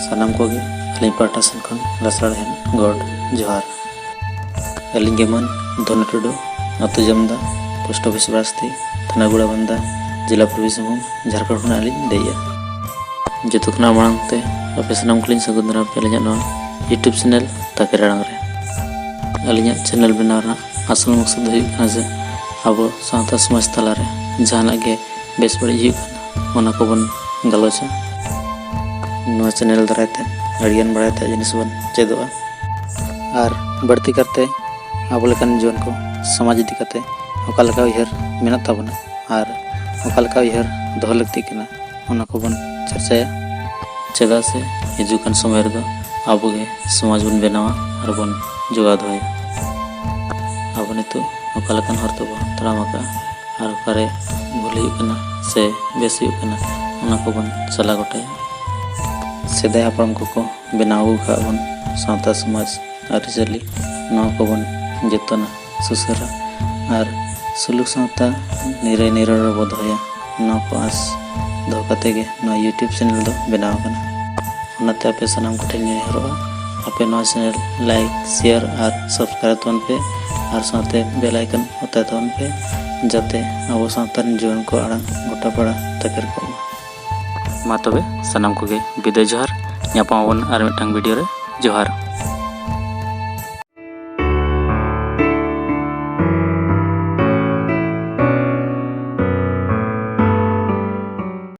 सानाम कोगे अली पाटा सेन खन रसड़हेन गॉड जोहार अली गेमन धोनी टुडू अतु जमदा पोस्ट ऑफिस बास्ती थाना गुड़ाबंदा जिला पूर्वी सिंहभूम झारखंड खन अली देया जो खना मांगते अपे सानाम को सगुन पे अलिया यूट्यूब चैनल ताके रांग रे अलिया चैनल बनाना असल मकसद हुई जे अब सावता समाज तलारे जहाना के बेस बड़ी हुई को बन गलोचा नवा चैनल दारायते अड़ियन बड़ाते जिनिस बन चेदोआ और बढ़ती करते अब लेकान जीवन को समाज इदी करते ओकालका उयहर मेना ताबना और ओकालका उयहर दोह लगती कना ओना को बन चर्चाया चेदा से हिजुकान समय रदो अब गे समाज बन बनावा और बन जोगा दोया अब नितो ओकालकान हर तबो तरामाका और ओकारे भूल हुई से बेस हुई ओना को बन चला गोटाया सेदाय हापड़ाम को बनाव बन सावता समाज आरिचाली को बन जतना सुसरा और सुलूक सावता निरे निरे बो दोया को आस दो कते गे यूट्यूब चैनल दो बनाव कना आपे सानाम को ठेन नेहरोआ आपे चैनल लाइक शेयर और सब्सक्राइब तवन पे और साथे बेल आइकन होता तवन पे जाते अब सावतान जीवन को आड़ा गोटा पड़ा तकेर को मा तबे सानाम को गे विदाय जोहार ᱧᱟᱯᱟᱢ ᱟᱵᱚᱱ ᱟᱨ ᱢᱤᱫᱴᱟᱝ ᱵᱷᱤᱰᱤᱭᱳ ᱨᱮ जोहार।